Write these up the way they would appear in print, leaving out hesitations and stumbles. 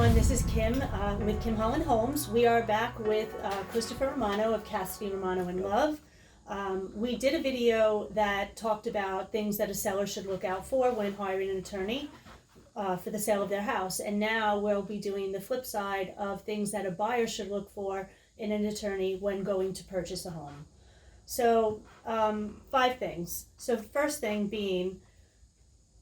everyone, this is Kim with Holland Homes. We are back with Christopher Romano of Cassidy, Romano Love. We did a video that talked about things that a seller should look out for when hiring an attorney for the sale of their house. And now we'll be doing the flip side of things that a buyer should look for in an attorney when going to purchase a home. So 5 things. So the first thing being,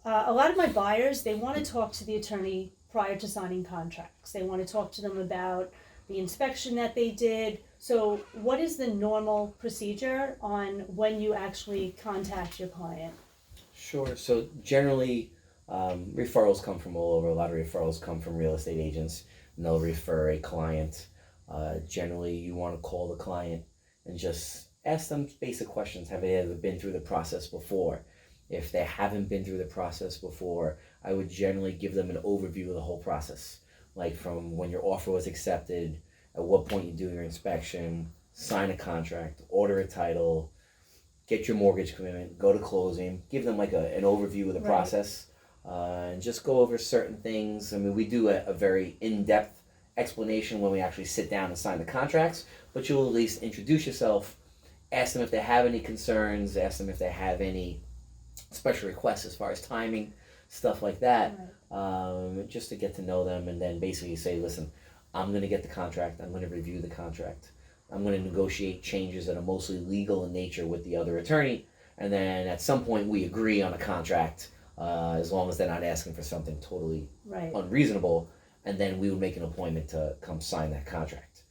a lot of my buyers, they want to talk to the attorney prior to signing contracts. They want to talk to them about the inspection that they did. So what is the normal procedure on when you actually contact your client? Sure. So generally, referrals come from all over. A lot of referrals come from real estate agents, and they'll refer a client. Generally, you want to call the client and just ask them basic questions. Have they ever been through the process before? If they haven't been through the process before, I would generally give them an overview of the whole process, like from when your offer was accepted, at what point you do your inspection, sign a contract, order a title, get your mortgage commitment, go to closing, give them like an overview of the process, and just go over certain things. I mean, we do a very in-depth explanation when we actually sit down and sign the contracts, but you'll at least introduce yourself, ask them if they have any concerns, ask them if they have any special requests as far as timing, stuff like that, just to get to know them, and then basically say, listen, I'm going to get the contract, I'm going to review the contract, I'm going to negotiate changes that are mostly legal in nature with the other attorney, and then at some point we agree on a contract, as long as they're not asking for something totally unreasonable, and then we would make an appointment to come sign that contract.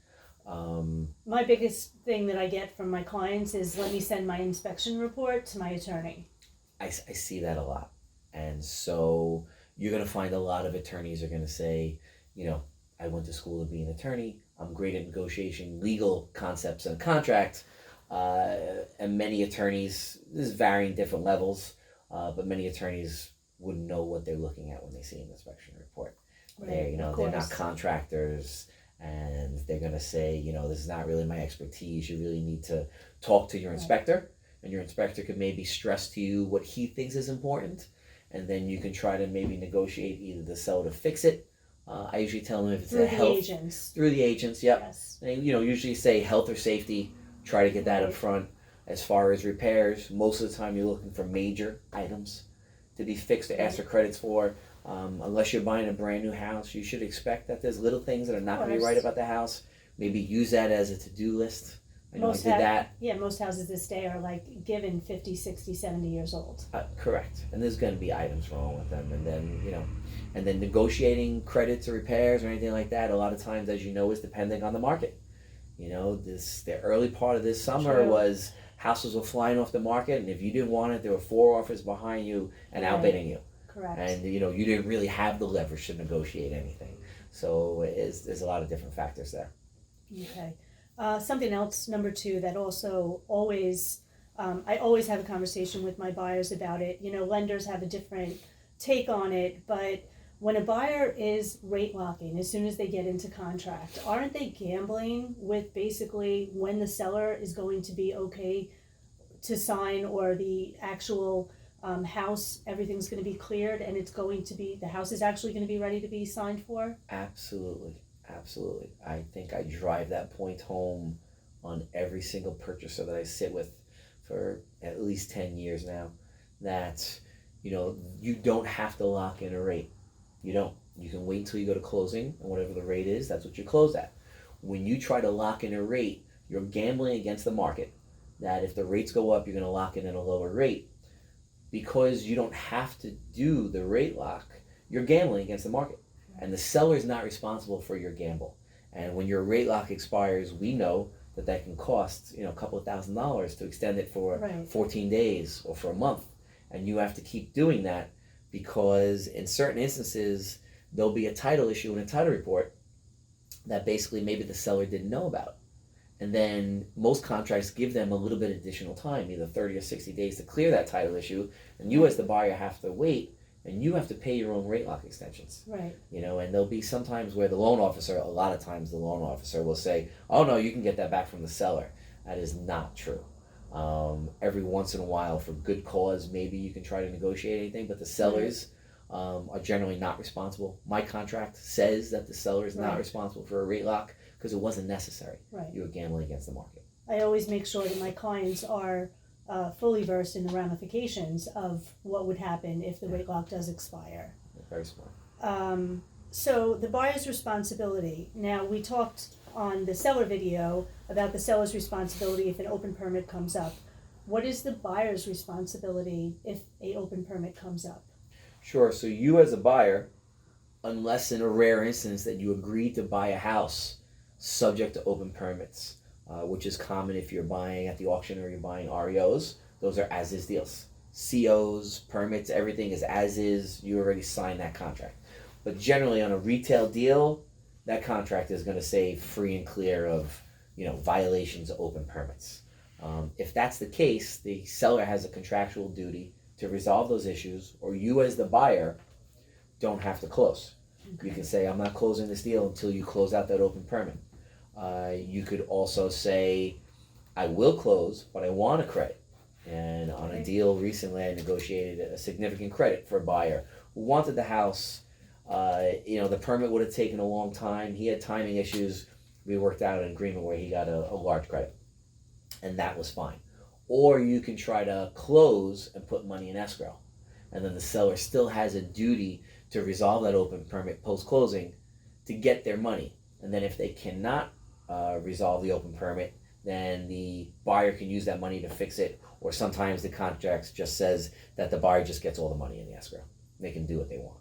My biggest thing that I get from my clients is, let me send my inspection report to my attorney. I see that a lot. And so you're going to find a lot of attorneys are going to say, you know, I went to school to be an attorney. I'm great at negotiating legal concepts and contracts. And many attorneys, this is varying different levels, but many attorneys wouldn't know what they're looking at when they see an inspection report. They're not contractors, and they're going to say, you know, this is not really my expertise. You really need to talk to your inspector. And your inspector could maybe stress to you what he thinks is important, and then you can try to maybe negotiate either the seller to fix it. I usually tell them if it's through the agents. Yep. Yes. They, usually say health or safety. Try to get that up front. As far as repairs, most of the time you're looking for major items to be fixed or ask for credits for. Unless you're buying a brand new house, you should expect that there's little things that are not going to be right about the house. Maybe use that as a to-do list. Most houses this day are like given 50, 60, 70 years old. Correct. And there's going to be items wrong with them. And then, negotiating credits or repairs or anything like that, a lot of times, as you know, is depending on the market. The early part of this summer was houses were flying off the market, and if you didn't want it, there were 4 offers behind you and outbidding you. Correct. And, you didn't really have the leverage to negotiate anything. So there's a lot of different factors there. Okay. Something else, number 2, that also always, I always have a conversation with my buyers about it. Lenders have a different take on it, but when a buyer is rate locking, as soon as they get into contract, aren't they gambling with basically when the seller is going to be okay to sign, or the actual house, everything's going to be cleared and the house is actually going to be ready to be signed for? Absolutely. I think I drive that point home on every single purchaser that I sit with for at least 10 years now, that, you don't have to lock in a rate. You don't. You can wait until you go to closing, and whatever the rate is, that's what you close at. When you try to lock in a rate, you're gambling against the market, that if the rates go up, you're going to lock in at a lower rate. Because you don't have to do the rate lock, you're gambling against the market. And the seller is not responsible for your gamble. And when your rate lock expires, we know that can cost a couple of $1,000s to extend it for 14 days or for a month. And you have to keep doing that, because in certain instances, there'll be a title issue in a title report that basically maybe the seller didn't know about. And then most contracts give them a little bit of additional time, either 30 or 60 days to clear that title issue. And you as the buyer have to wait. And you have to pay your own rate lock extensions. Right. And there'll be some times where a lot of times the loan officer will say, oh no, you can get that back from the seller. That is not true. Every once in a while, for good cause, maybe you can try to negotiate anything, but the sellers are generally not responsible. My contract says that the seller is not Right. responsible for a rate lock because it wasn't necessary. Right. You were gambling against the market. I always make sure that my clients are fully versed in the ramifications of what would happen if the rate lock does expire. Very smart. So the buyer's responsibility. Now, we talked on the seller video about the seller's responsibility if an open permit comes up. What is the buyer's responsibility if a open permit comes up? Sure. So you as a buyer, unless in a rare instance that you agreed to buy a house subject to open permits, which is common if you're buying at the auction or you're buying REOs, those are as-is deals. COs, permits, everything is as is. You already signed that contract. But generally on a retail deal, that contract is going to say free and clear of, violations of open permits. If that's the case, the seller has a contractual duty to resolve those issues, or you as the buyer don't have to close. Okay. You can say, I'm not closing this deal until you close out that open permit. You could also say, I will close, but I want a credit. And on a deal recently, I negotiated a significant credit for a buyer who wanted the house. The permit would have taken a long time. He had timing issues. We worked out an agreement where he got a large credit, and that was fine. Or you can try to close and put money in escrow, and then the seller still has a duty to resolve that open permit post-closing to get their money. And then if they cannot resolve the open permit, then the buyer can use that money to fix it, or sometimes the contract just says that the buyer just gets all the money in the escrow. They can do what they want.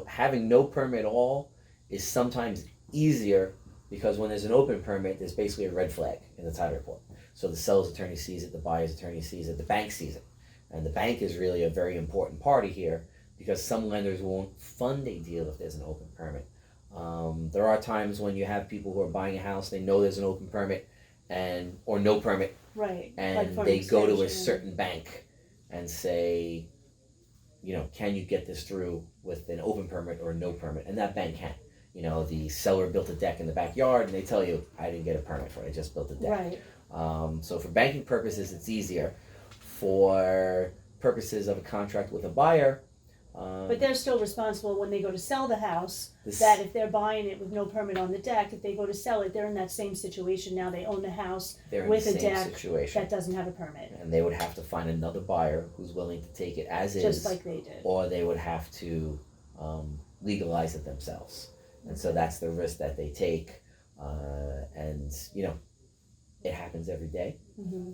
Having no permit at all is sometimes easier because when there's an open permit, there's basically a red flag in the title report. So the seller's attorney sees it, the buyer's attorney sees it, the bank sees it. And the bank is really a very important party here because some lenders won't fund a deal if there's an open permit. There are times when you have people who are buying a house, they know there's an open permit or no permit, Right. and Like they go to a extension. certain bank and say, can you get this through with an open permit or no permit? And that bank can. The seller built a deck in the backyard and they tell you, I didn't get a permit for it, I just built a deck. Right. So for banking purposes, it's easier. For purposes of a contract with a buyer, But they're still responsible when they go to sell the house, this- that if they're buying it with no permit on the deck, if they go to sell it, they're in that same situation now. They own the house they're in with the a same deck situation. that doesn't have a permit, And they would have to find another buyer who's willing to take it as is, just like they did. or they would have to legalize it themselves. And so that's the risk that they take. It happens every day. Mm-hmm.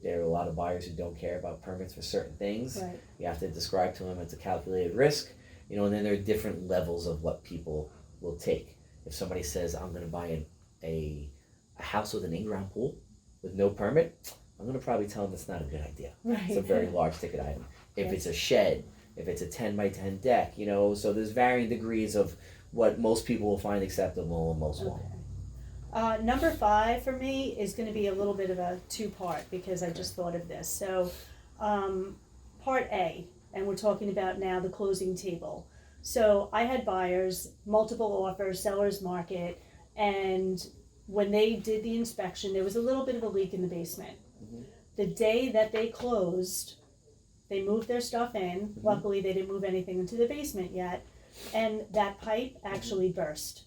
There are a lot of buyers who don't care about permits for certain things. Right. You have to describe to them it's a calculated risk, and then there are different levels of what people will take. If somebody says, I'm going to buy a house with an in-ground pool with no permit, I'm going to probably tell them it's not a good idea. Right. It's a very large ticket item. If Yes. it's a shed, if it's a 10 by 10 deck, so there's varying degrees of what most people will find acceptable and most won't. Okay. Number 5 for me is going to be a little bit of a two-part because I just thought of this. So, part A, and we're talking about now the closing table. So I had buyers, multiple offers, seller's market, and when they did the inspection, there was a little bit of a leak in the basement. Mhm. The day that they closed, they moved their stuff in. Mhm. Luckily, they didn't move anything into the basement yet, and that pipe actually burst.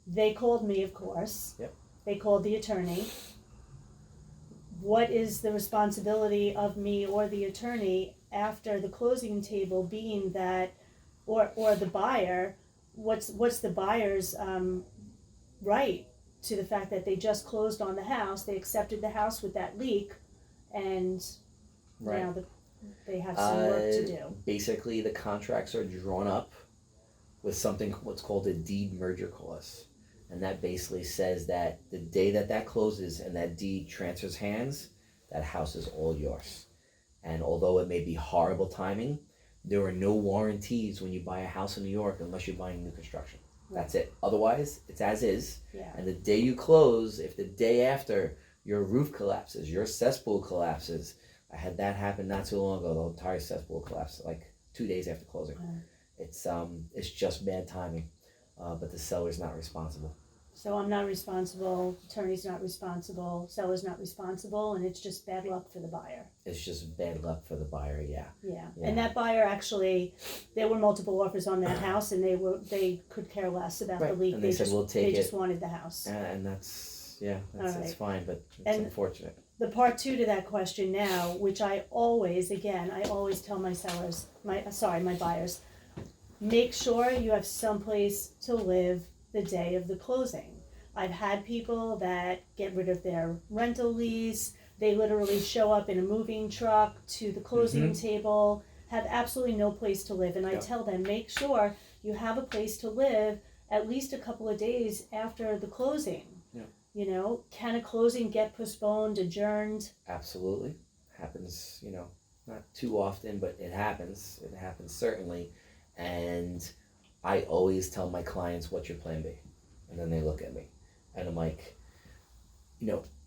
They called me, of course. Yep. They called the attorney. What is the responsibility of me or the attorney after the closing table being that, or the buyer? What's the buyer's right to the fact that they just closed on the house, they accepted the house with that leak, and Right. now they have some work to do. Basically, the contracts are drawn up with what's called a deed merger clause. And that basically says that the day that closes and that deed transfers hands, that house is all yours. And although it may be horrible timing, there are no warranties when you buy a house in New York unless you're buying new construction. That's it. Otherwise, it's as is. Yeah. And the day you close, if the day after your roof collapses, your cesspool collapses, I had that happen not too long ago. The entire cesspool collapsed like 2 days after closing. Wow. It's just bad timing, but the seller's not responsible. So I'm not responsible, attorney's not responsible, seller's not responsible, and it's just bad luck for the buyer. It's just bad luck for the buyer, yeah. Yeah, Yeah. and that buyer actually, there were multiple offers on that house, and they could care less about the Right, leak. and they said, "We'll take They just it." wanted the house. And that's, yeah, that's All right. fine, but it's And unfortunate. the part two to that question now, which I always tell my sellers, my buyers, make sure you have someplace to live the day of the closing. I've had people that get rid of their rental lease. They literally show up in a moving truck to the closing table, have absolutely no place to live. And I tell them, make sure you have a place to live at least a couple of days after the closing. Yeah. You know, can a closing get postponed, adjourned? Absolutely. Happens, not too often, but it happens. It happens certainly. And I always tell my clients, what's your plan B? And then they look at me. And I'm like,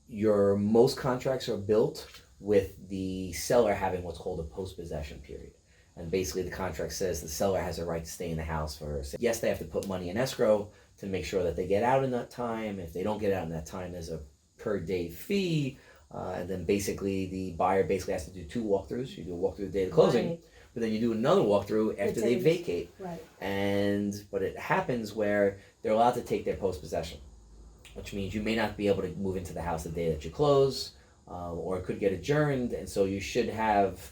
your most contracts are built with the seller having what's called a post-possession period. And basically the contract says the seller has a right to stay in the house yes, they have to put money in escrow to make sure that they get out in that time. If they don't get out in that time, there's a per day fee. And then basically the buyer has to do 2 walkthroughs. You do a walkthrough the day of the closing, Right. but then you do another walkthrough after they vacate. Right. But it happens where they're allowed to take their post-possession, which means you may not be able to move into the house the day that you close, or it could get adjourned. And so you should have,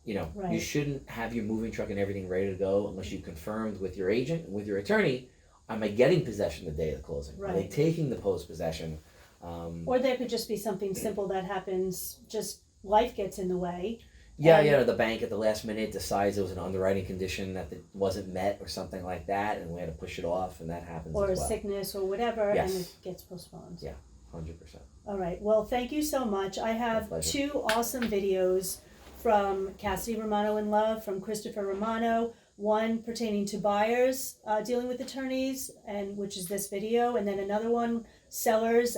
Right. you shouldn't have your moving truck and everything ready to go unless you confirmed with your agent and with your attorney, am I getting possession the day of the closing? Right. Are they taking the post-possession? Or there could just be something simple that happens, just life gets in the way. Yeah, the bank at the last minute decides it was an underwriting condition that wasn't met or something like that, and we had to push it off, and that happens Or as a well. sickness or whatever, Yes. and it gets postponed. Yeah, 100%. All right, well, thank you so much. I have pleasure. 2 awesome videos from Cassidy Romano and Love, from Christopher Romano, one pertaining to buyers dealing with attorneys, and which is this video, and then another one, sellers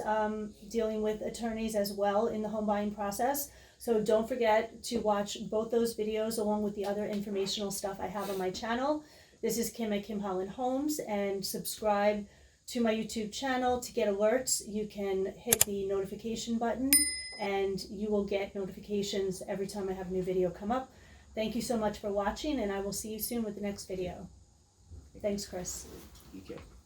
dealing with attorneys as well in the home buying process. So don't forget to watch both those videos along with the other informational stuff I have on my channel. This is Kim at Holland Homes, and subscribe to my YouTube channel to get alerts. You can hit the notification button and you will get notifications every time I have a new video come up. Thank you so much for watching, and I will see you soon with the next video. Thanks, Chris. You can.